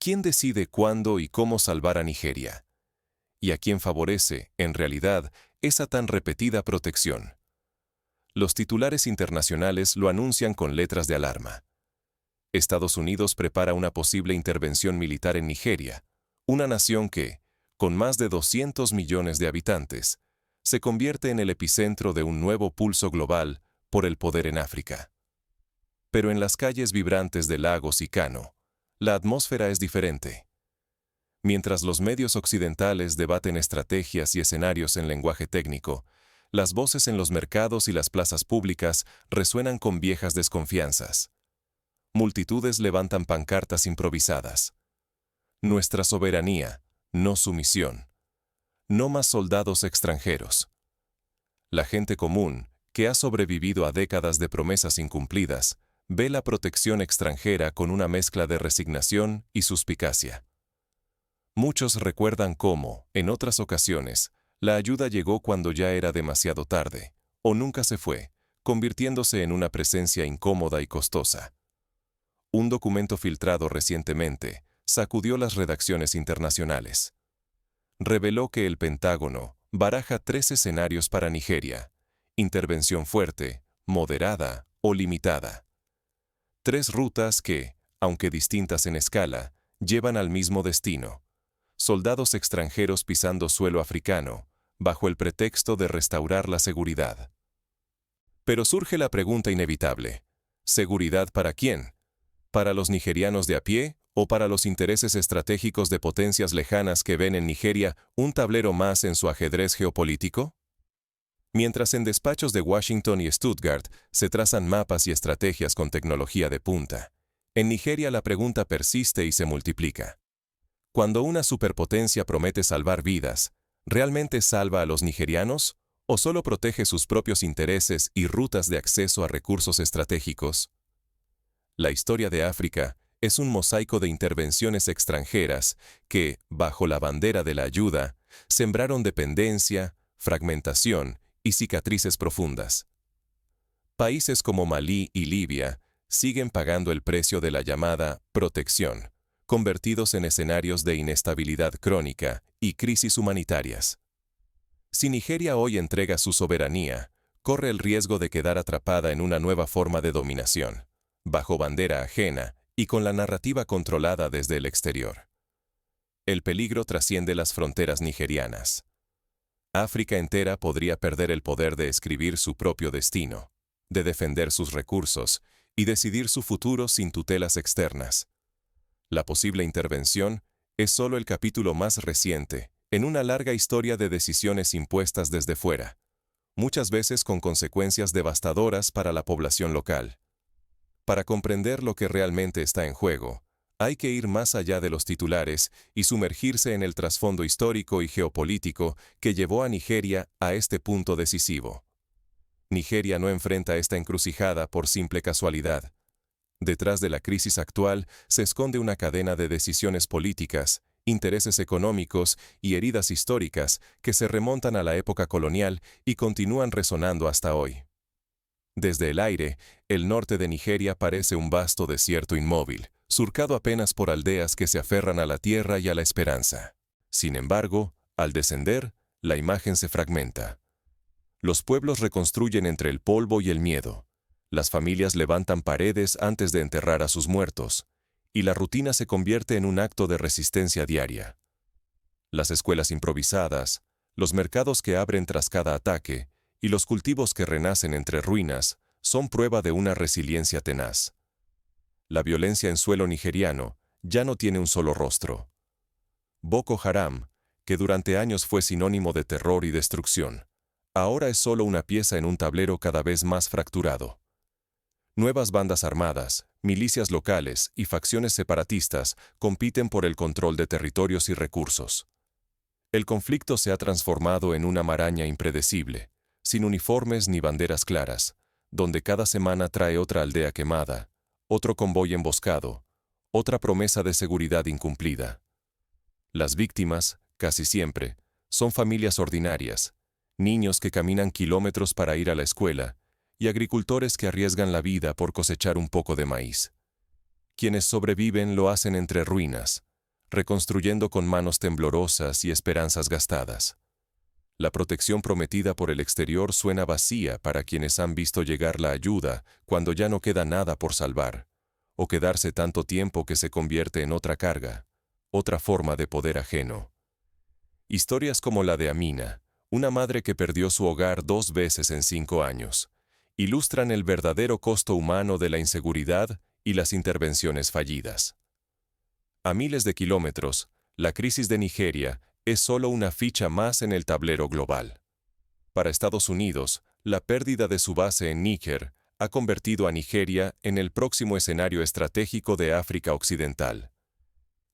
¿Quién decide cuándo y cómo salvar a Nigeria? ¿Y a quién favorece, en realidad, esa tan repetida protección? Los titulares internacionales lo anuncian con letras de alarma. Estados Unidos prepara una posible intervención militar en Nigeria, una nación que, con más de 200 millones de habitantes, se convierte en el epicentro de un nuevo pulso global por el poder en África. Pero en las calles vibrantes de Lagos y Kano, la atmósfera es diferente. Mientras los medios occidentales debaten estrategias y escenarios en lenguaje técnico, las voces en los mercados y las plazas públicas resuenan con viejas desconfianzas. Multitudes levantan pancartas improvisadas. Nuestra soberanía, no sumisión. No más soldados extranjeros. La gente común, que ha sobrevivido a décadas de promesas incumplidas, ve la protección extranjera con una mezcla de resignación y suspicacia. Muchos recuerdan cómo, en otras ocasiones, la ayuda llegó cuando ya era demasiado tarde, o nunca se fue, convirtiéndose en una presencia incómoda y costosa. Un documento filtrado recientemente sacudió las redacciones internacionales. Reveló que el Pentágono baraja 3 escenarios para Nigeria: intervención fuerte, moderada o limitada. 3 rutas que, aunque distintas en escala, llevan al mismo destino: soldados extranjeros pisando suelo africano, bajo el pretexto de restaurar la seguridad. Pero surge la pregunta inevitable: ¿seguridad para quién? ¿Para los nigerianos de a pie o para los intereses estratégicos de potencias lejanas que ven en Nigeria un tablero más en su ajedrez geopolítico? Mientras en despachos de Washington y Stuttgart se trazan mapas y estrategias con tecnología de punta, en Nigeria la pregunta persiste y se multiplica. Cuando una superpotencia promete salvar vidas, ¿realmente salva a los nigerianos o solo protege sus propios intereses y rutas de acceso a recursos estratégicos? La historia de África es un mosaico de intervenciones extranjeras que, bajo la bandera de la ayuda, sembraron dependencia, fragmentación y cicatrices profundas. Países como Malí y Libia siguen pagando el precio de la llamada protección, convertidos en escenarios de inestabilidad crónica y crisis humanitarias. Si Nigeria hoy entrega su soberanía, corre el riesgo de quedar atrapada en una nueva forma de dominación, bajo bandera ajena y con la narrativa controlada desde el exterior. El peligro trasciende las fronteras nigerianas. África entera podría perder el poder de escribir su propio destino, de defender sus recursos y decidir su futuro sin tutelas externas. La posible intervención es solo el capítulo más reciente en una larga historia de decisiones impuestas desde fuera, muchas veces con consecuencias devastadoras para la población local. Para comprender lo que realmente está en juego, hay que ir más allá de los titulares y sumergirse en el trasfondo histórico y geopolítico que llevó a Nigeria a este punto decisivo. Nigeria no enfrenta esta encrucijada por simple casualidad. Detrás de la crisis actual se esconde una cadena de decisiones políticas, intereses económicos y heridas históricas que se remontan a la época colonial y continúan resonando hasta hoy. Desde el aire, el norte de Nigeria parece un vasto desierto inmóvil, surcado apenas por aldeas que se aferran a la tierra y a la esperanza. Sin embargo, al descender, la imagen se fragmenta. Los pueblos reconstruyen entre el polvo y el miedo. Las familias levantan paredes antes de enterrar a sus muertos, y la rutina se convierte en un acto de resistencia diaria. Las escuelas improvisadas, los mercados que abren tras cada ataque, y los cultivos que renacen entre ruinas son prueba de una resiliencia tenaz. La violencia en suelo nigeriano ya no tiene un solo rostro. Boko Haram, que durante años fue sinónimo de terror y destrucción, ahora es solo una pieza en un tablero cada vez más fracturado. Nuevas bandas armadas, milicias locales y facciones separatistas compiten por el control de territorios y recursos. El conflicto se ha transformado en una maraña impredecible, sin uniformes ni banderas claras, donde cada semana trae otra aldea quemada, otro convoy emboscado, otra promesa de seguridad incumplida. Las víctimas, casi siempre, son familias ordinarias, niños que caminan kilómetros para ir a la escuela y agricultores que arriesgan la vida por cosechar un poco de maíz. Quienes sobreviven lo hacen entre ruinas, reconstruyendo con manos temblorosas y esperanzas gastadas. La protección prometida por el exterior suena vacía para quienes han visto llegar la ayuda cuando ya no queda nada por salvar, o quedarse tanto tiempo que se convierte en otra carga, otra forma de poder ajeno. Historias como la de Amina, una madre que perdió su hogar 2 veces en 5 años, ilustran el verdadero costo humano de la inseguridad y las intervenciones fallidas. A miles de kilómetros, la crisis de Nigeria es solo una ficha más en el tablero global. Para Estados Unidos, la pérdida de su base en Níger ha convertido a Nigeria en el próximo escenario estratégico de África Occidental.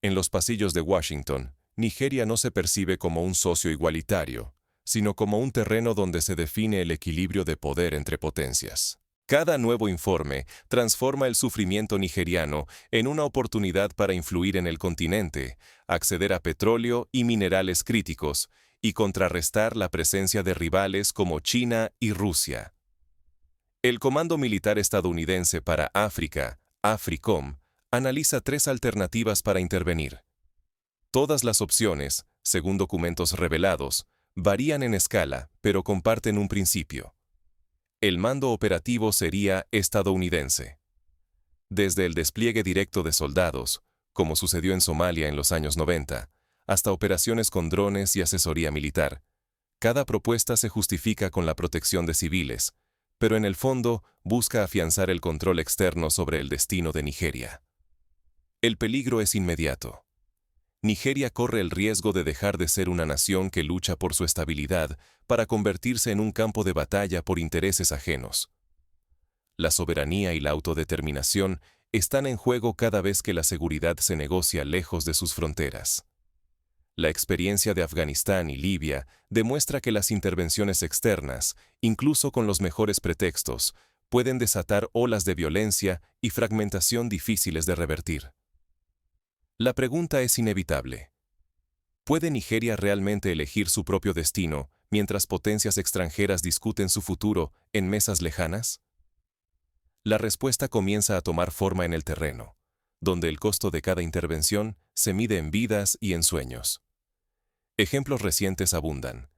En los pasillos de Washington, Nigeria no se percibe como un socio igualitario, sino como un terreno donde se define el equilibrio de poder entre potencias. Cada nuevo informe transforma el sufrimiento nigeriano en una oportunidad para influir en el continente, acceder a petróleo y minerales críticos, y contrarrestar la presencia de rivales como China y Rusia. El Comando Militar Estadounidense para África, AFRICOM, analiza 3 alternativas para intervenir. Todas las opciones, según documentos revelados, varían en escala, pero comparten un principio. El mando operativo sería estadounidense. Desde el despliegue directo de soldados, como sucedió en Somalia en los años 90, hasta operaciones con drones y asesoría militar, cada propuesta se justifica con la protección de civiles, pero en el fondo busca afianzar el control externo sobre el destino de Nigeria. El peligro es inmediato. Nigeria corre el riesgo de dejar de ser una nación que lucha por su estabilidad para convertirse en un campo de batalla por intereses ajenos. La soberanía y la autodeterminación están en juego cada vez que la seguridad se negocia lejos de sus fronteras. La experiencia de Afganistán y Libia demuestra que las intervenciones externas, incluso con los mejores pretextos, pueden desatar olas de violencia y fragmentación difíciles de revertir. La pregunta es inevitable. ¿Puede Nigeria realmente elegir su propio destino mientras potencias extranjeras discuten su futuro en mesas lejanas? La respuesta comienza a tomar forma en el terreno, donde el costo de cada intervención se mide en vidas y en sueños. Ejemplos recientes abundan.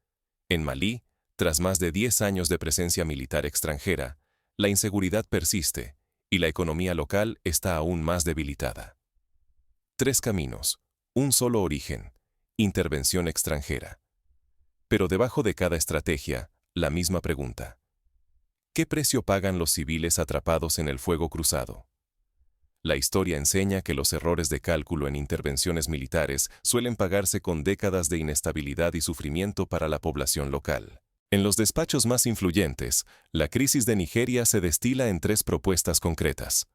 En Malí, tras más de 10 años de presencia militar extranjera, la inseguridad persiste y la economía local está aún más debilitada. 3 caminos, un solo origen, intervención extranjera. Pero debajo de cada estrategia, la misma pregunta. ¿Qué precio pagan los civiles atrapados en el fuego cruzado? La historia enseña que los errores de cálculo en intervenciones militares suelen pagarse con décadas de inestabilidad y sufrimiento para la población local. En los despachos más influyentes, la crisis de Nigeria se destila en 3 propuestas concretas.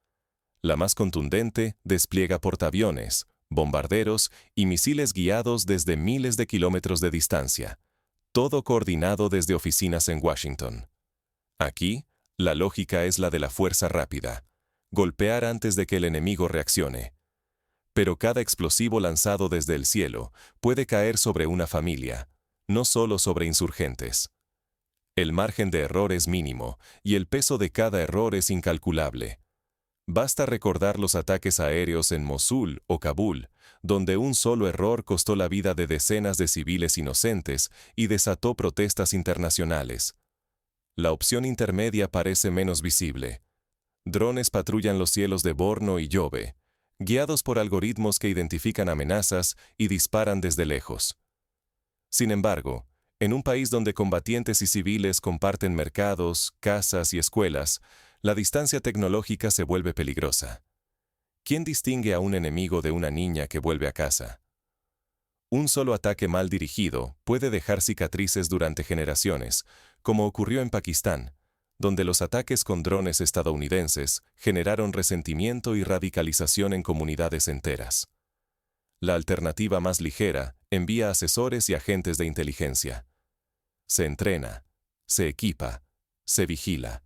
La más contundente despliega portaaviones, bombarderos y misiles guiados desde miles de kilómetros de distancia, todo coordinado desde oficinas en Washington. Aquí, la lógica es la de la fuerza rápida, golpear antes de que el enemigo reaccione. Pero cada explosivo lanzado desde el cielo puede caer sobre una familia, no solo sobre insurgentes. El margen de error es mínimo y el peso de cada error es incalculable. Basta recordar los ataques aéreos en Mosul o Kabul, donde un solo error costó la vida de decenas de civiles inocentes y desató protestas internacionales. La opción intermedia parece menos visible. Drones patrullan los cielos de Borno y Yobe, guiados por algoritmos que identifican amenazas y disparan desde lejos. Sin embargo, en un país donde combatientes y civiles comparten mercados, casas y escuelas, la distancia tecnológica se vuelve peligrosa. ¿Quién distingue a un enemigo de una niña que vuelve a casa? Un solo ataque mal dirigido puede dejar cicatrices durante generaciones, como ocurrió en Pakistán, donde los ataques con drones estadounidenses generaron resentimiento y radicalización en comunidades enteras. La alternativa más ligera envía asesores y agentes de inteligencia. Se entrena, se equipa, se vigila.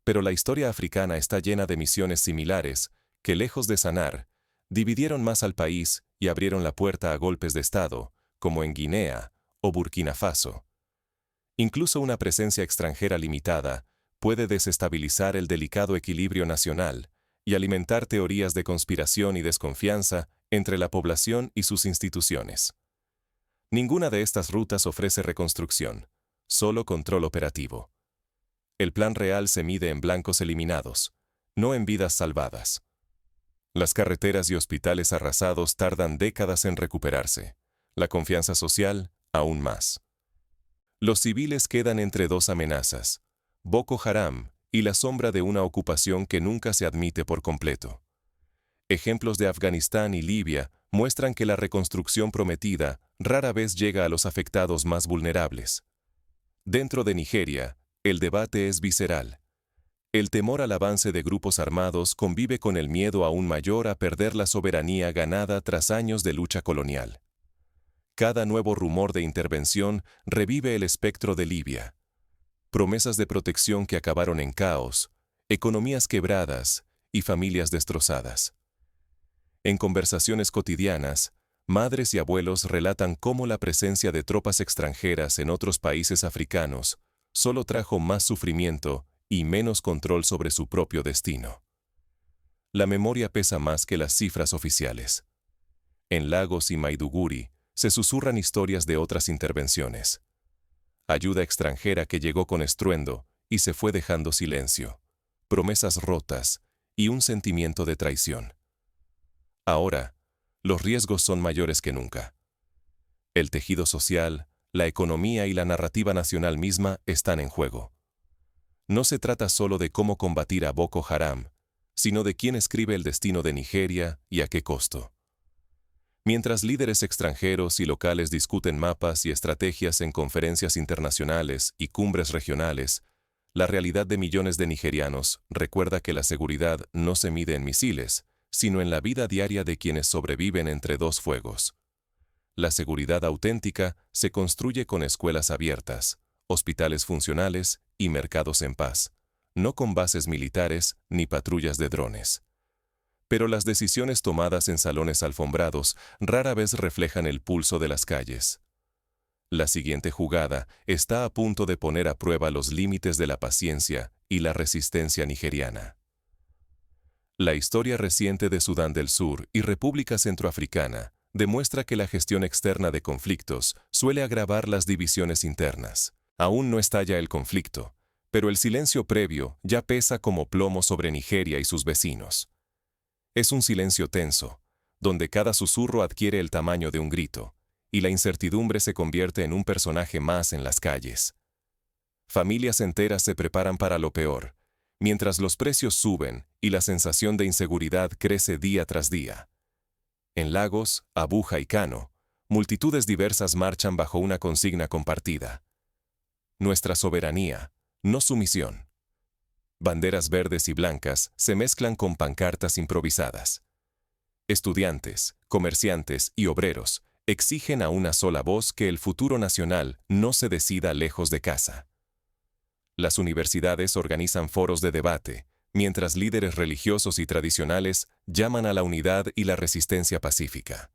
Pero la historia africana está llena de misiones similares que, lejos de sanar, dividieron más al país y abrieron la puerta a golpes de Estado, como en Guinea o Burkina Faso. Incluso una presencia extranjera limitada puede desestabilizar el delicado equilibrio nacional y alimentar teorías de conspiración y desconfianza entre la población y sus instituciones. Ninguna de estas rutas ofrece reconstrucción, solo control operativo. El plan real se mide en blancos eliminados, no en vidas salvadas. Las carreteras y hospitales arrasados tardan décadas en recuperarse. La confianza social, aún más. Los civiles quedan entre dos amenazas: Boko Haram y la sombra de una ocupación que nunca se admite por completo. Ejemplos de Afganistán y Libia muestran que la reconstrucción prometida rara vez llega a los afectados más vulnerables. Dentro de Nigeria, el debate es visceral. El temor al avance de grupos armados convive con el miedo aún mayor a perder la soberanía ganada tras años de lucha colonial. Cada nuevo rumor de intervención revive el espectro de Libia. Promesas de protección que acabaron en caos, economías quebradas y familias destrozadas. En conversaciones cotidianas, madres y abuelos relatan cómo la presencia de tropas extranjeras en otros países africanos solo trajo más sufrimiento y menos control sobre su propio destino. La memoria pesa más que las cifras oficiales. En Lagos y Maiduguri se susurran historias de otras intervenciones. Ayuda extranjera que llegó con estruendo y se fue dejando silencio, promesas rotas y un sentimiento de traición. Ahora, los riesgos son mayores que nunca. El tejido social, la economía y la narrativa nacional misma están en juego. No se trata solo de cómo combatir a Boko Haram, sino de quién escribe el destino de Nigeria y a qué costo. Mientras líderes extranjeros y locales discuten mapas y estrategias en conferencias internacionales y cumbres regionales, la realidad de millones de nigerianos recuerda que la seguridad no se mide en misiles, sino en la vida diaria de quienes sobreviven entre dos fuegos. La seguridad auténtica se construye con escuelas abiertas, hospitales funcionales y mercados en paz, no con bases militares ni patrullas de drones. Pero las decisiones tomadas en salones alfombrados rara vez reflejan el pulso de las calles. La siguiente jugada está a punto de poner a prueba los límites de la paciencia y la resistencia nigeriana. La historia reciente de Sudán del Sur y República Centroafricana demuestra que la gestión externa de conflictos suele agravar las divisiones internas. Aún no estalla el conflicto, pero el silencio previo ya pesa como plomo sobre Nigeria y sus vecinos. Es un silencio tenso, donde cada susurro adquiere el tamaño de un grito, y la incertidumbre se convierte en un personaje más en las calles. Familias enteras se preparan para lo peor, mientras los precios suben y la sensación de inseguridad crece día tras día. En Lagos, Abuja y Kano, multitudes diversas marchan bajo una consigna compartida: nuestra soberanía, no sumisión. Banderas verdes y blancas se mezclan con pancartas improvisadas. Estudiantes, comerciantes y obreros exigen a una sola voz que el futuro nacional no se decida lejos de casa. Las universidades organizan foros de debate, mientras líderes religiosos y tradicionales llaman a la unidad y la resistencia pacífica.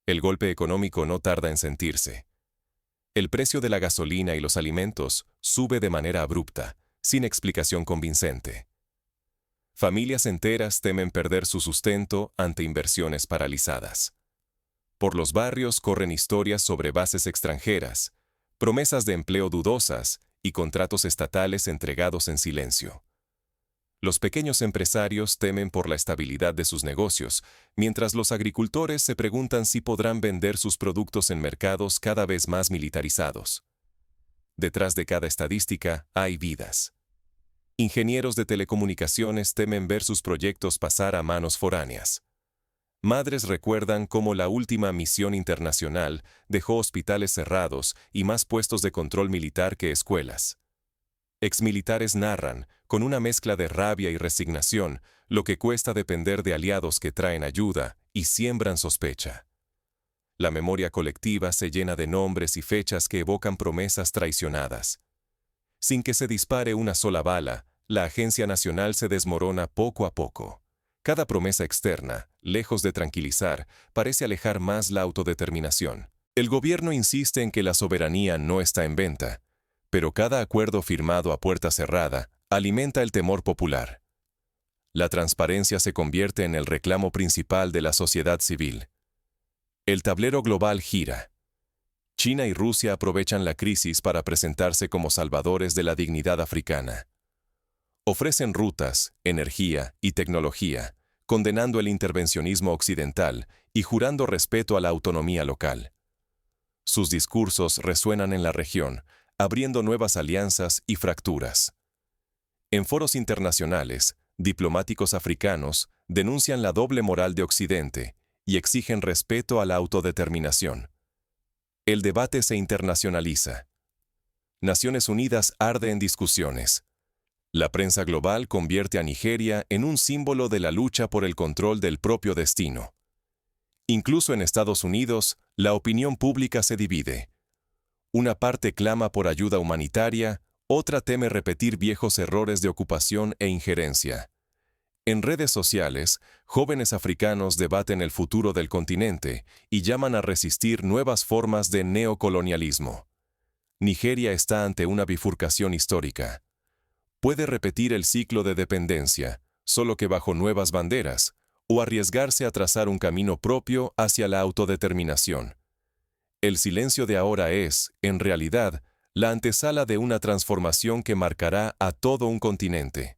El golpe económico no tarda en sentirse. El precio de la gasolina y los alimentos sube de manera abrupta, sin explicación convincente. Familias enteras temen perder su sustento ante inversiones paralizadas. Por los barrios corren historias sobre bases extranjeras, promesas de empleo dudosas y contratos estatales entregados en silencio. Los pequeños empresarios temen por la estabilidad de sus negocios, mientras los agricultores se preguntan si podrán vender sus productos en mercados cada vez más militarizados. Detrás de cada estadística hay vidas. Ingenieros de telecomunicaciones temen ver sus proyectos pasar a manos foráneas. Madres recuerdan cómo la última misión internacional dejó hospitales cerrados y más puestos de control militar que escuelas. Exmilitares narran, con una mezcla de rabia y resignación, lo que cuesta depender de aliados que traen ayuda y siembran sospecha. La memoria colectiva se llena de nombres y fechas que evocan promesas traicionadas. Sin que se dispare una sola bala, la Agencia Nacional se desmorona poco a poco. Cada promesa externa, lejos de tranquilizar, parece alejar más la autodeterminación. El gobierno insiste en que la soberanía no está en venta, pero cada acuerdo firmado a puerta cerrada alimenta el temor popular. La transparencia se convierte en el reclamo principal de la sociedad civil. El tablero global gira. China y Rusia aprovechan la crisis para presentarse como salvadores de la dignidad africana. Ofrecen rutas, energía y tecnología, condenando el intervencionismo occidental y jurando respeto a la autonomía local. Sus discursos resuenan en la región, abriendo nuevas alianzas y fracturas. En foros internacionales, diplomáticos africanos denuncian la doble moral de Occidente y exigen respeto a la autodeterminación. El debate se internacionaliza. Naciones Unidas arde en discusiones. La prensa global convierte a Nigeria en un símbolo de la lucha por el control del propio destino. Incluso en Estados Unidos, la opinión pública se divide. Una parte clama por ayuda humanitaria, otra teme repetir viejos errores de ocupación e injerencia. En redes sociales, jóvenes africanos debaten el futuro del continente y llaman a resistir nuevas formas de neocolonialismo. Nigeria está ante una bifurcación histórica. Puede repetir el ciclo de dependencia, solo que bajo nuevas banderas, o arriesgarse a trazar un camino propio hacia la autodeterminación. El silencio de ahora es, en realidad, la antesala de una transformación que marcará a todo un continente.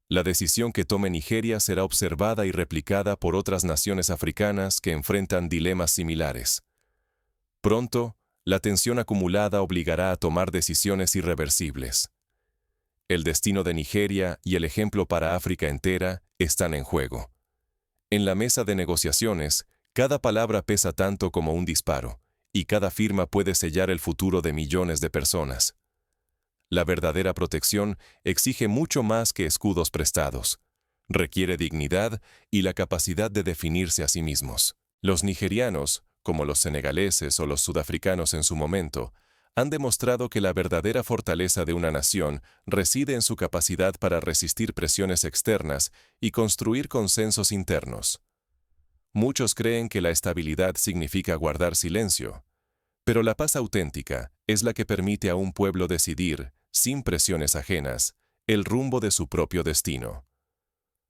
La decisión que tome Nigeria será observada y replicada por otras naciones africanas que enfrentan dilemas similares. Pronto, la tensión acumulada obligará a tomar decisiones irreversibles. El destino de Nigeria y el ejemplo para África entera están en juego. En la mesa de negociaciones, cada palabra pesa tanto como un disparo, y cada firma puede sellar el futuro de millones de personas. La verdadera protección exige mucho más que escudos prestados. Requiere dignidad y la capacidad de definirse a sí mismos. Los nigerianos, como los senegaleses o los sudafricanos en su momento, han demostrado que la verdadera fortaleza de una nación reside en su capacidad para resistir presiones externas y construir consensos internos. Muchos creen que la estabilidad significa guardar silencio, pero la paz auténtica es la que permite a un pueblo decidir, sin presiones ajenas, el rumbo de su propio destino.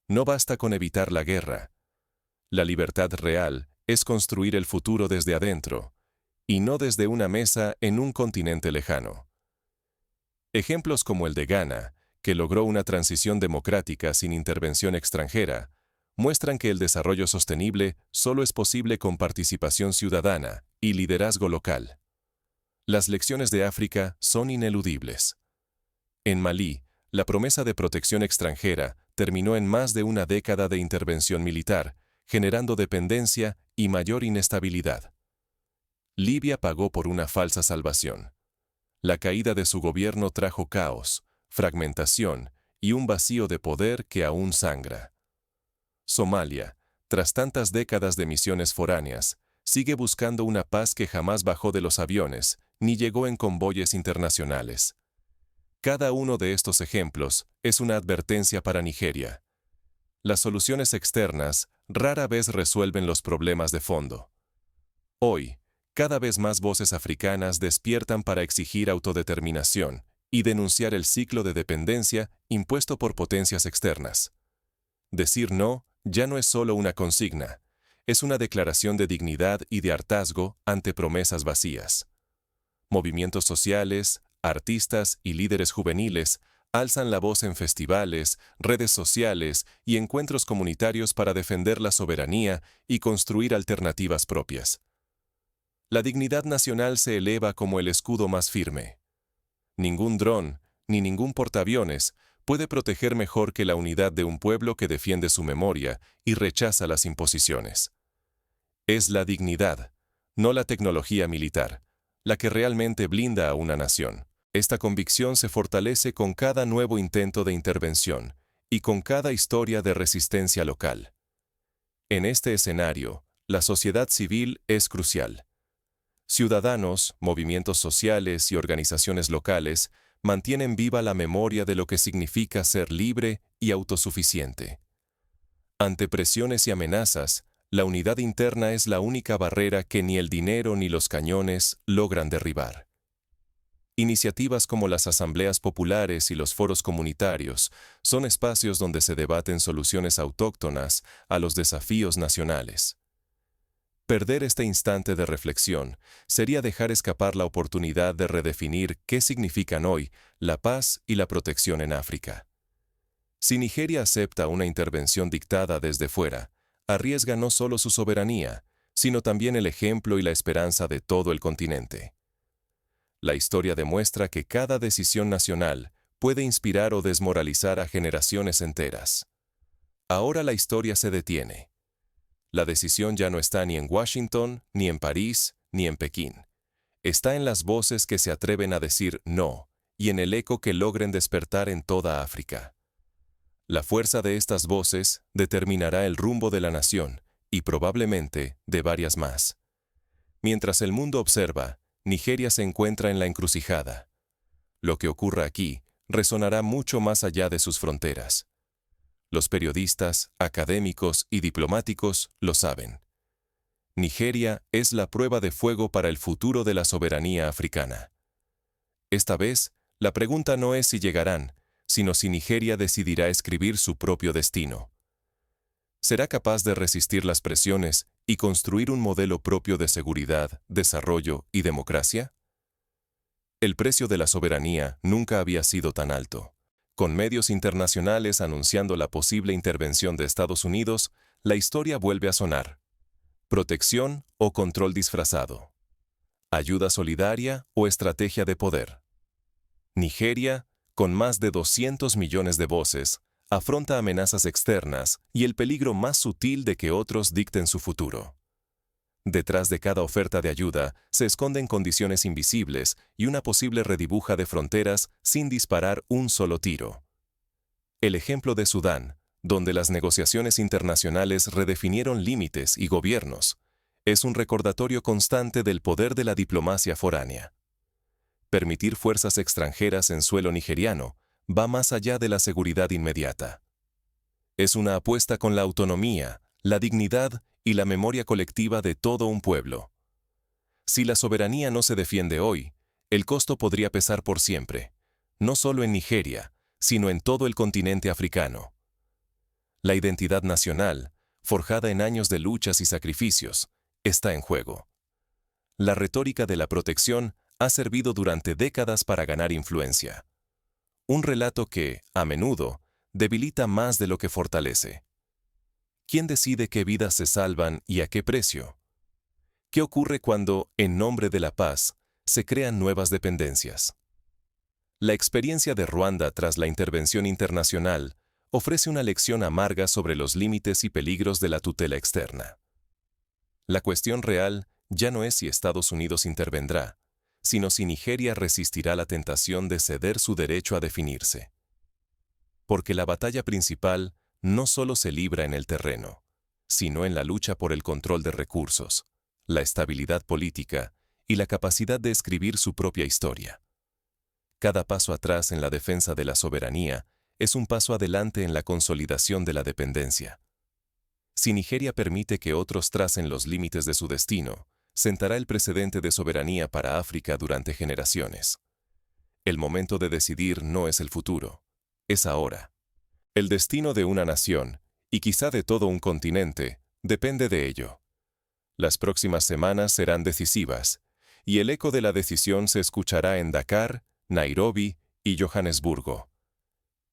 No basta con evitar la guerra. La libertad real es construir el futuro desde adentro, y no desde una mesa en un continente lejano. Ejemplos como el de Ghana, que logró una transición democrática sin intervención extranjera, muestran que el desarrollo sostenible solo es posible con participación ciudadana y liderazgo local. Las lecciones de África son ineludibles. En Malí, la promesa de protección extranjera terminó en más de una década de intervención militar, generando dependencia y mayor inestabilidad. Libia pagó por una falsa salvación. La caída de su gobierno trajo caos, fragmentación y un vacío de poder que aún sangra. Somalia, tras tantas décadas de misiones foráneas, sigue buscando una paz que jamás bajó de los aviones ni llegó en convoyes internacionales. Cada uno de estos ejemplos es una advertencia para Nigeria. Las soluciones externas rara vez resuelven los problemas de fondo. Hoy, cada vez más voces africanas despiertan para exigir autodeterminación y denunciar el ciclo de dependencia impuesto por potencias externas. Decir no ya no es solo una consigna, es una declaración de dignidad y de hartazgo ante promesas vacías. Movimientos sociales, artistas y líderes juveniles alzan la voz en festivales, redes sociales y encuentros comunitarios para defender la soberanía y construir alternativas propias. La dignidad nacional se eleva como el escudo más firme. Ningún dron, ni ningún portaaviones puede proteger mejor que la unidad de un pueblo que defiende su memoria y rechaza las imposiciones. Es la dignidad, no la tecnología militar, la que realmente blinda a una nación. Esta convicción se fortalece con cada nuevo intento de intervención y con cada historia de resistencia local. En este escenario, la sociedad civil es crucial. Ciudadanos, movimientos sociales y organizaciones locales mantienen viva la memoria de lo que significa ser libre y autosuficiente. Ante presiones y amenazas, la unidad interna es la única barrera que ni el dinero ni los cañones logran derribar. Iniciativas como las asambleas populares y los foros comunitarios son espacios donde se debaten soluciones autóctonas a los desafíos nacionales. Perder este instante de reflexión sería dejar escapar la oportunidad de redefinir qué significan hoy la paz y la protección en África. Si Nigeria acepta una intervención dictada desde fuera, arriesga no solo su soberanía, sino también el ejemplo y la esperanza de todo el continente. La historia demuestra que cada decisión nacional puede inspirar o desmoralizar a generaciones enteras. Ahora la historia se detiene. La decisión ya no está ni en Washington, ni en París, ni en Pekín. Está en las voces que se atreven a decir no, y en el eco que logren despertar en toda África. La fuerza de estas voces determinará el rumbo de la nación, y probablemente de varias más. Mientras el mundo observa, Nigeria se encuentra en la encrucijada. Lo que ocurra aquí resonará mucho más allá de sus fronteras. Los periodistas, académicos y diplomáticos lo saben. Nigeria es la prueba de fuego para el futuro de la soberanía africana. Esta vez, la pregunta no es si llegarán, sino si Nigeria decidirá escribir su propio destino. ¿Será capaz de resistir las presiones y construir un modelo propio de seguridad, desarrollo y democracia? El precio de la soberanía nunca había sido tan alto. Con medios internacionales anunciando la posible intervención de Estados Unidos, la historia vuelve a sonar. Protección o control disfrazado. Ayuda solidaria o estrategia de poder. Nigeria, con más de 200 millones de voces, afronta amenazas externas y el peligro más sutil de que otros dicten su futuro. Detrás de cada oferta de ayuda se esconden condiciones invisibles y una posible redibuja de fronteras sin disparar un solo tiro. El ejemplo de Sudán, donde las negociaciones internacionales redefinieron límites y gobiernos, es un recordatorio constante del poder de la diplomacia foránea. Permitir fuerzas extranjeras en suelo nigeriano va más allá de la seguridad inmediata. Es una apuesta con la autonomía, la dignidad y la memoria colectiva de todo un pueblo. Si la soberanía no se defiende hoy, el costo podría pesar por siempre, no solo en Nigeria, sino en todo el continente africano. La identidad nacional, forjada en años de luchas y sacrificios, está en juego. La retórica de la protección ha servido durante décadas para ganar influencia. Un relato que, a menudo, debilita más de lo que fortalece. ¿Quién decide qué vidas se salvan y a qué precio? ¿Qué ocurre cuando, en nombre de la paz, se crean nuevas dependencias? La experiencia de Ruanda tras la intervención internacional ofrece una lección amarga sobre los límites y peligros de la tutela externa. La cuestión real ya no es si Estados Unidos intervendrá, sino si Nigeria resistirá la tentación de ceder su derecho a definirse. Porque la batalla principal no solo se libra en el terreno, sino en la lucha por el control de recursos, la estabilidad política y la capacidad de escribir su propia historia. Cada paso atrás en la defensa de la soberanía es un paso adelante en la consolidación de la dependencia. Si Nigeria permite que otros tracen los límites de su destino, sentará el precedente de soberanía para África durante generaciones. El momento de decidir no es el futuro, es ahora. El destino de una nación, y quizá de todo un continente, depende de ello. Las próximas semanas serán decisivas, y el eco de la decisión se escuchará en Dakar, Nairobi y Johannesburgo.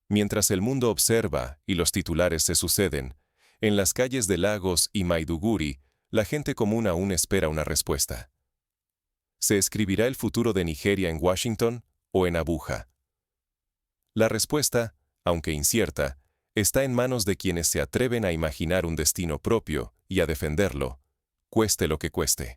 Mientras el mundo observa y los titulares se suceden, en las calles de Lagos y Maiduguri, la gente común aún espera una respuesta. ¿Se escribirá el futuro de Nigeria en Washington o en Abuja? La respuesta, aunque incierta, está en manos de quienes se atreven a imaginar un destino propio y a defenderlo, cueste lo que cueste.